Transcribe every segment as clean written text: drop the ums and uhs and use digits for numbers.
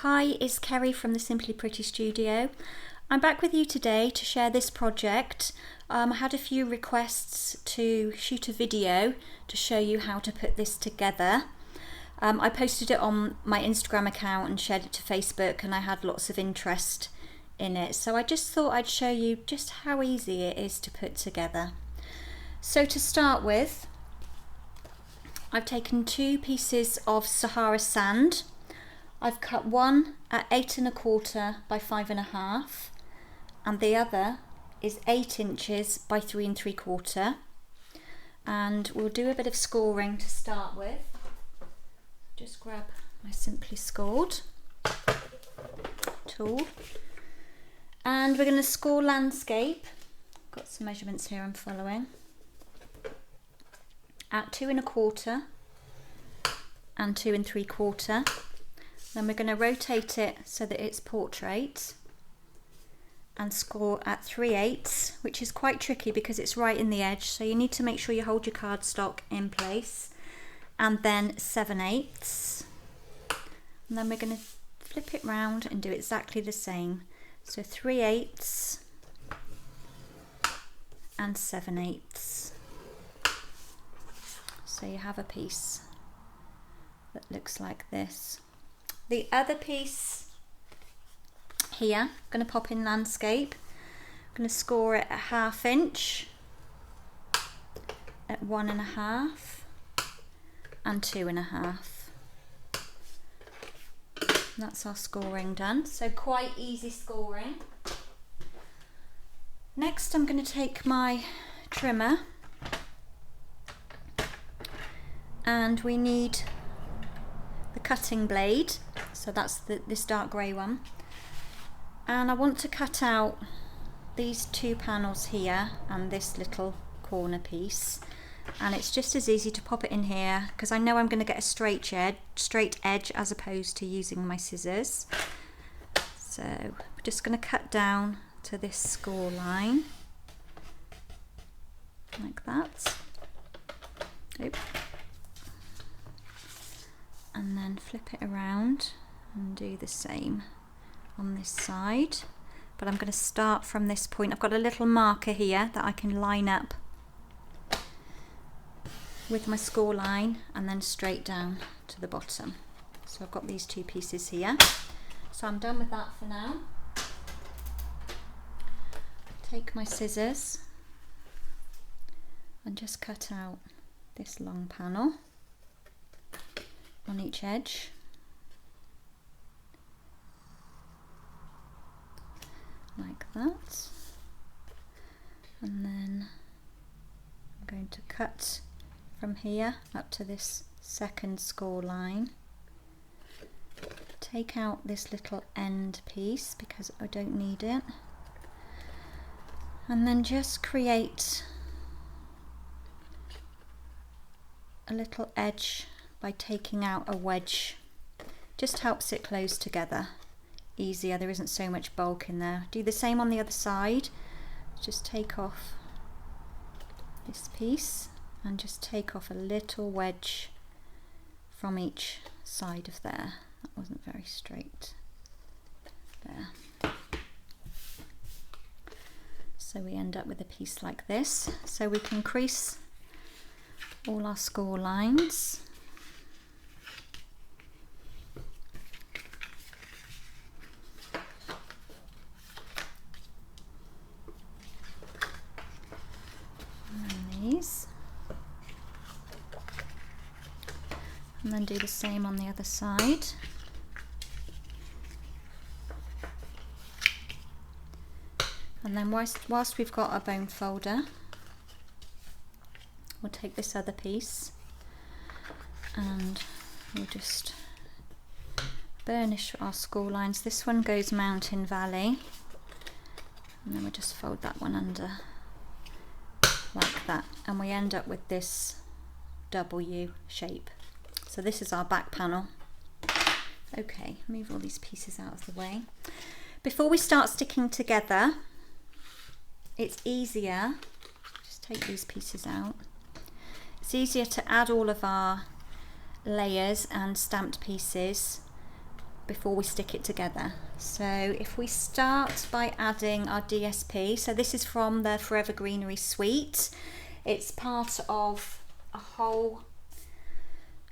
Hi, it's Kerry from the Simply Pretty Studio. I'm back with you today to share this project. I had a few requests to shoot a video to show you how to put this together. I posted it on my Instagram account and shared it to Facebook, and I had lots of interest in it. So I just thought I'd show you just how easy it is to put together. So to start with, I've taken 2 pieces of Sahara sand. I've cut one at 8 1/4 by 5 1/2, and the other is 8 inches by 3 3/4. And we'll do a bit of scoring to start with. Just grab my Simply Scored tool, and we're going to score landscape. Got some measurements here I'm following. At 2 1/4 and 2 3/4. Then we're going to rotate it so that it's portrait and score at 3/8, which is quite tricky because it's right in the edge, so you need to make sure you hold your cardstock in place, and then 7/8. And then we're going to flip it round and do exactly the same. So 3/8 and 7/8. So you have a piece that looks like this. The other piece here, I'm going to pop in landscape. I'm going to score it at 1/2 inch, at 1 1/2 and 2 1/2. That's our scoring done. So quite easy scoring. Next I'm going to take my trimmer, and we need the cutting blade. So that's this dark grey one, and I want to cut out these 2 panels here and this little corner piece, and it's just as easy to pop it in here because I know I'm going to get a straight edge as opposed to using my scissors. So we're just going to cut down to this score line like that. Oop. And then flip it around and do the same on this side. But I'm going to start from this point. I've got a little marker here that I can line up with my score line and then straight down to the bottom. So I've got these 2 pieces here. So I'm done with that for now. Take my scissors and just cut out this long panel on each edge. Like that. And then I'm going to cut from here up to this second score line. Take out this little end piece because I don't need it. And then just create a little edge by taking out a wedge. Just helps it close together easier. There isn't so much bulk in there. Do the same on the other side. Just take off this piece and just take off a little wedge from each side of there. That wasn't very straight. There. So we end up with a piece like this. So we can crease all our score lines. And then do the same on the other side. And then whilst we've got our bone folder, we'll take this other piece and we'll just burnish our score lines. This one goes mountain valley, and then we'll just fold that one under like that, and we end up with this W shape. So this is our back panel. Okay, move all these pieces out of the way. Before we start sticking together, it's easier, just take these pieces out. It's easier to add all of our layers and stamped pieces before we stick it together. So if we start by adding our DSP, so this is from the Forever Greenery suite. It's part of a whole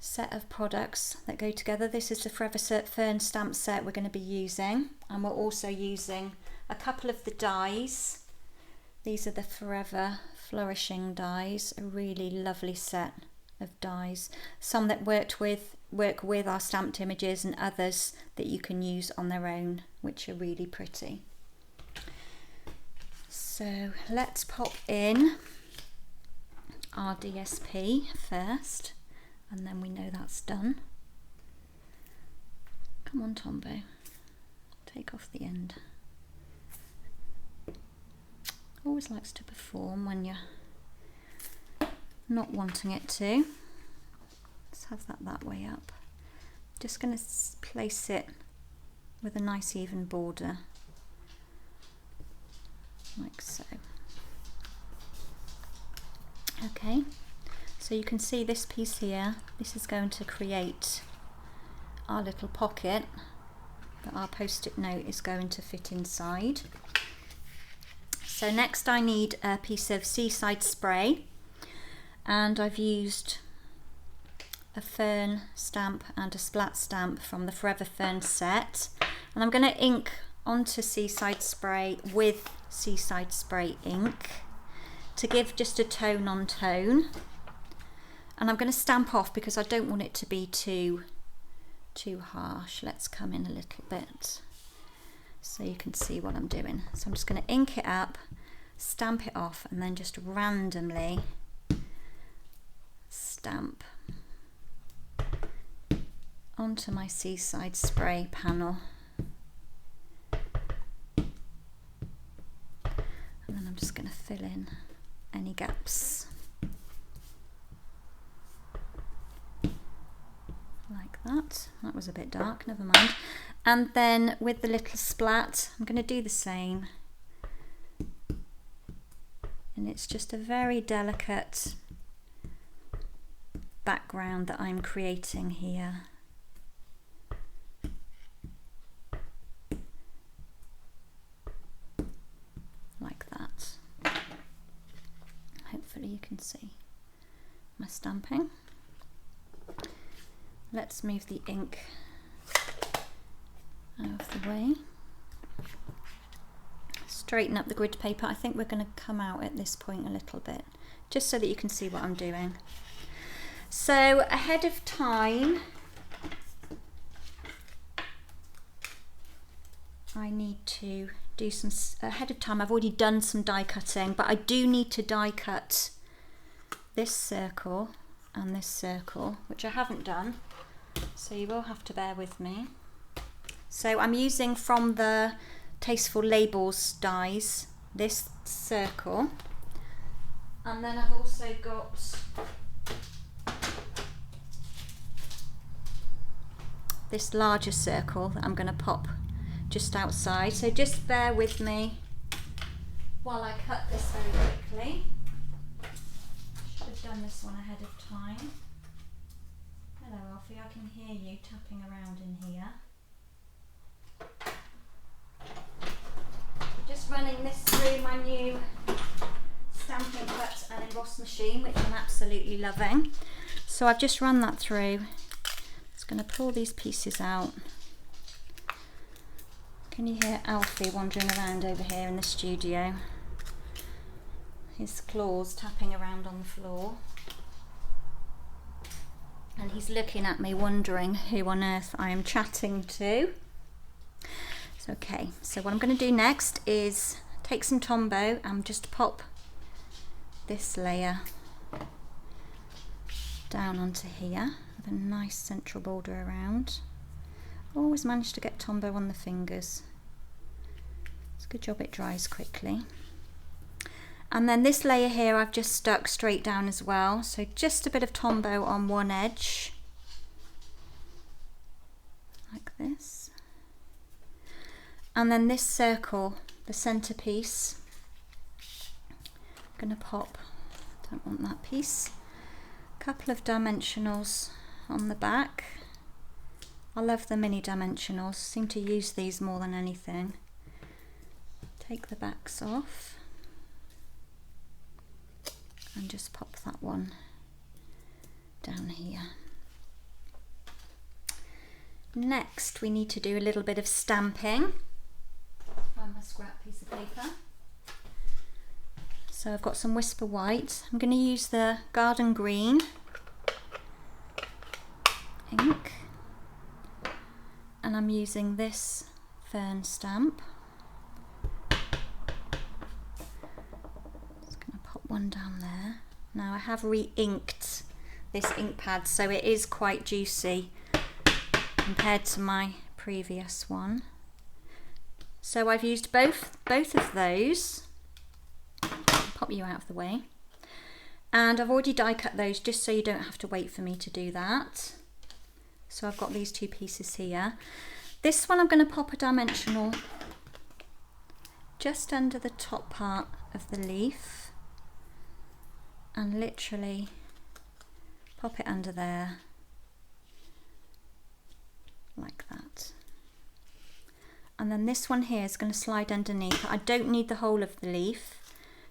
set of products that go together. This is the Forever Fern stamp set we're going to be using, and we're also using a couple of the dies. These are the Forever Flourishing dies, a really lovely set of dies. Some that work with our stamped images, and others that you can use on their own, which are really pretty. So let's pop in our DSP first, and then we know that's done. Come on, Tombo, take off the end. Always likes to perform when you're not wanting it to. Let's have that way up. Just going to place it with a nice even border, like so. Okay, so you can see this piece here. This is going to create our little pocket that our post-it note is going to fit inside. So next I need a piece of seaside spray, and I've used a fern stamp and a splat stamp from the Forever Fern set, and I'm going to ink onto seaside spray with seaside spray ink to give just a tone on tone, and I'm going to stamp off because I don't want it to be too harsh. Let's come in a little bit so you can see what I'm doing. So I'm just going to ink it up, stamp it off, and then just randomly stamp onto my seaside spray panel. And then I'm just going to fill in any gaps like that. That was a bit dark, never mind. And then with the little splat, I'm going to do the same. And it's just a very delicate background that I'm creating here. Like that. Hopefully you can see my stamping. Let's move the ink out of the way. Straighten up the grid paper. I think we're going to come out at this point a little bit, just so that you can see what I'm doing. So ahead of time, I need to do some, I've already done some die cutting, but I do need to die cut this circle and this circle, which I haven't done, so you will have to bear with me. So I'm using from the Tasteful Labels dies this circle, and then I've also got this larger circle that I'm going to pop just outside. So just bear with me while I cut this very quickly. Should have done this one ahead of time. Hello Alfie, I can hear you tapping around in here. Just running this through my new Stampin' Cut and Emboss machine, which I'm absolutely loving. So I've just run that through. Just going to pull these pieces out. Can you hear Alfie wandering around over here in the studio? His claws tapping around on the floor. And he's looking at me wondering who on earth I am chatting to. Okay, so what I'm going to do next is take some Tombow and just pop this layer down onto here with a nice central border around. Always manage to get Tombow on the fingers. It's a good job it dries quickly. And then this layer here I've just stuck straight down as well, so just a bit of Tombow on one edge, like this. And then this circle, the centerpiece, I'm going to pop, don't want that piece, a couple of dimensionals on the back, I love the mini dimensionals, seem to use these more than anything. Take the backs off and just pop that one down here. Next we need to do a little bit of stamping. Find my scrap piece of paper. So I've got some Whisper White. I'm going to use the Garden Green ink, and I'm using this Fern stamp. Just going to pop one down there. Now I have re-inked this ink pad, so it is quite juicy compared to my previous one. So I've used both of those. Pop you out of the way. And I've already die cut those just so you don't have to wait for me to do that. So I've got these two pieces here. This one I'm going to pop a dimensional just under the top part of the leaf and literally pop it under there like that. And then this one here is going to slide underneath. I don't need the whole of the leaf,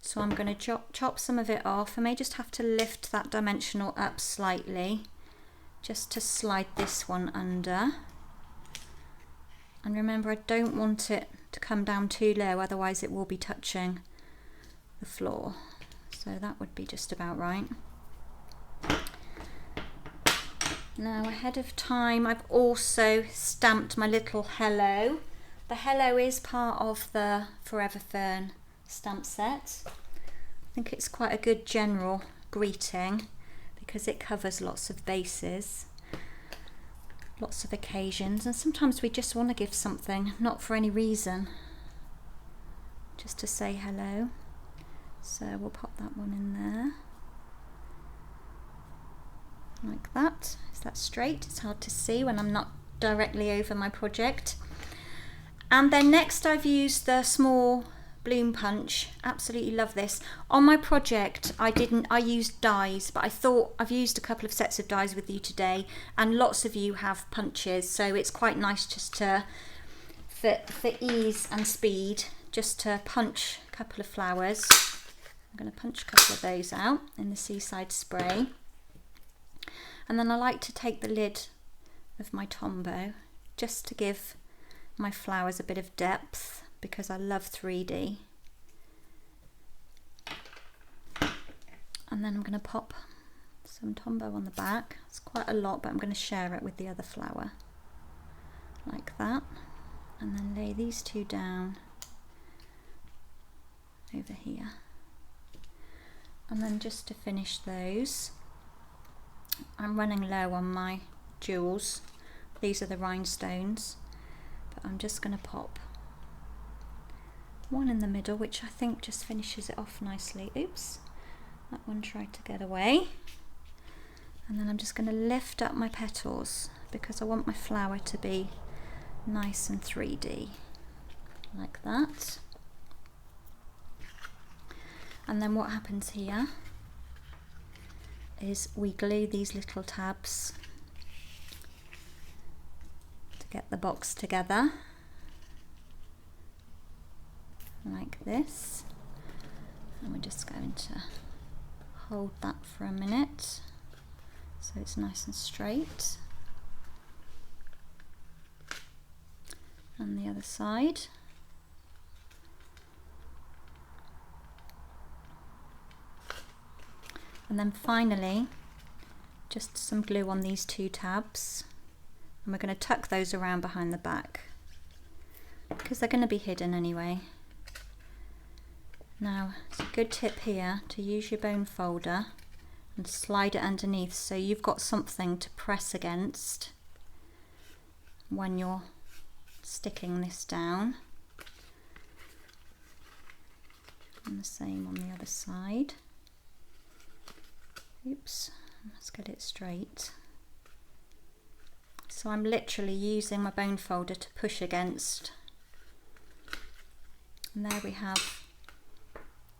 so I'm going to chop some of it off. I may just have to lift that dimensional up slightly just to slide this one under. And remember, I don't want it to come down too low, otherwise it will be touching the floor. So that would be just about right. Now, ahead of time, I've also stamped my little hello. The hello is part of the Forever Fern stamp set. I think it's quite a good general greeting because it covers lots of bases, lots of occasions, and sometimes we just want to give something, not for any reason, just to say hello. So we'll pop that one in there, like that. Is that straight? It's hard to see when I'm not directly over my project. And then next I've used the small bloom punch. Absolutely love this. On my project I used dies, but I thought I've used a couple of sets of dies with you today and lots of you have punches, so it's quite nice just to, for ease and speed, just to punch a couple of flowers. I'm going to punch a couple of those out in the Seaside Spray. And then I like to take the lid of my Tombow just to give my flowers a bit of depth because I love 3D. And then I'm going to pop some Tombow on the back. It's quite a lot, but I'm going to share it with the other flower like that. And then lay these two down over here. And then just to finish those, I'm running low on my jewels. These are the rhinestones, but I'm just going to pop one in the middle, which I think just finishes it off nicely. Oops, that one tried to get away. And then I'm just going to lift up my petals because I want my flower to be nice and 3D, like that. And then what happens here is we glue these little tabs to get the box together like this, and we're just going to hold that for a minute so it's nice and straight. And the other side. And then finally, just some glue on these two tabs, and we're going to tuck those around behind the back because they're going to be hidden anyway. Now, it's a good tip here to use your bone folder and slide it underneath so you've got something to press against when you're sticking this down. And the same on the other side. Oops, let's get it straight. So I'm literally using my bone folder to push against. And there we have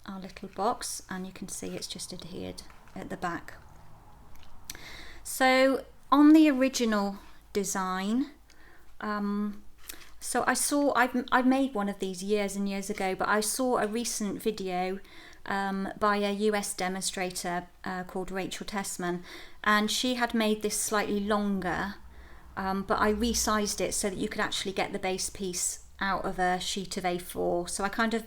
our little box, and you can see it's just adhered at the back. So on the original design. So I've made one of these years and years ago, but I saw a recent video by a US demonstrator called Rachel Tessman, and she had made this slightly longer, but I resized it so that you could actually get the base piece out of a sheet of A4. So I kind of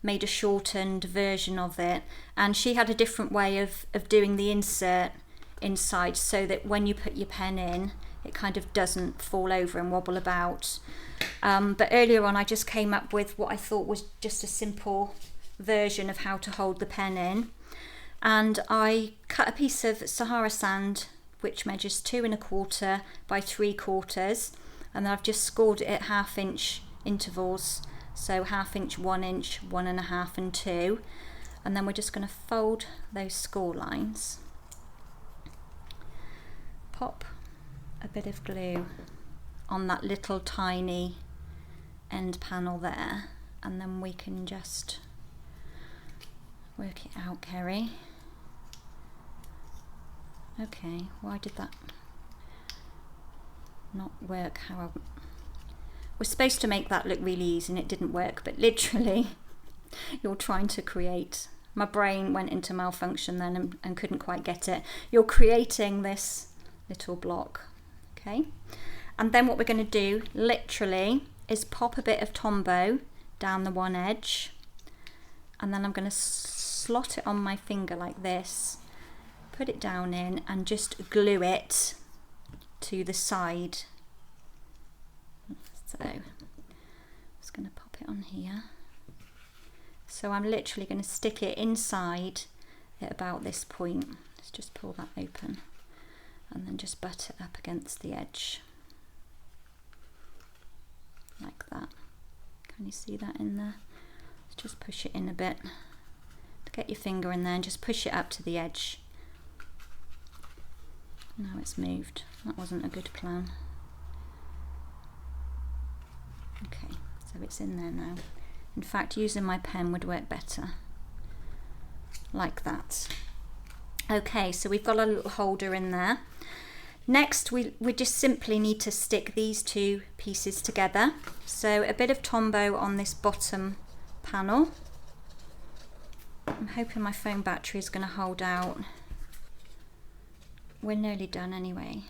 made a shortened version of it, and she had a different way of doing the insert inside so that when you put your pen in, it kind of doesn't fall over and wobble about. But earlier on I just came up with what I thought was just a simple version of how to hold the pen in, and I cut a piece of Sahara sand which measures 2 1/4 by 3/4, and then I've just scored it at 1/2 inch intervals, so 1/2 inch, 1 inch, 1 1/2 and 2, and then we're just going to fold those score lines, pop a bit of glue on that little tiny end panel there, and then we can just work it out, Kerry. Okay, why did that not work? We're supposed to make that look really easy and it didn't work, but literally you're trying to create, my brain went into malfunction then and couldn't quite get it. You're creating this little block, okay? And then what we're going to do literally is pop a bit of Tombow down the one edge, and then I'm going to slot it on my finger like this, put it down in and just glue it to the side. So I'm just going to pop it on here. So I'm literally going to stick it inside at about this point. Let's just pull that open and then just butt it up against the edge like that. Can you see that in there? Let's just push it in a bit. Get your finger in there and just push it up to the edge. Now it's moved. That wasn't a good plan. Okay, so it's in there now. In fact, using my pen would work better. Like that. Okay, so we've got a little holder in there. Next, we just simply need to stick these two pieces together. So a bit of Tombow on this bottom panel. I'm hoping my phone battery is going to hold out. We're nearly done anyway.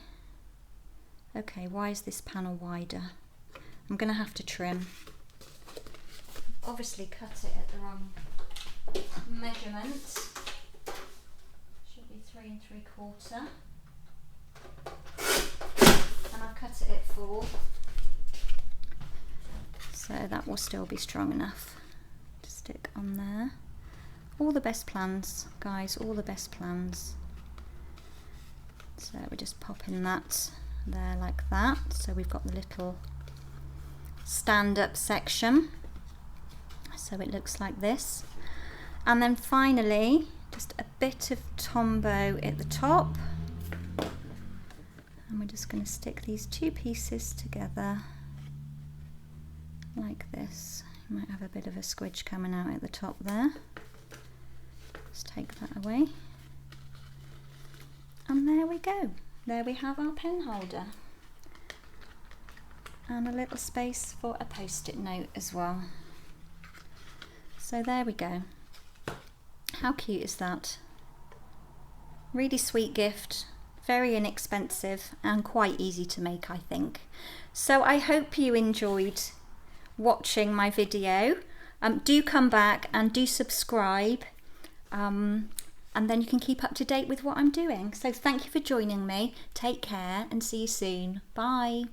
Okay, why is this panel wider? I'm going to have to trim. Obviously cut it at the wrong measurement. Should be 3 3/4. And I've cut it at 4. So that will still be strong enough to stick on there. All the best plans, guys, all the best plans. So we're just popping that there like that. So we've got the little stand-up section. So it looks like this. And then finally, just a bit of Tombow at the top. And we're just going to stick these two pieces together like this. You might have a bit of a squidge coming out at the top there. Just take that away. And there we go. There we have our pen holder. And a little space for a post-it note as well. So there we go. How cute is that? Really sweet gift. Very inexpensive and quite easy to make, I think. So I hope you enjoyed watching my video. Do come back and do subscribe. And then you can keep up to date with what I'm doing. So thank you for joining me. Take care and see you soon. Bye.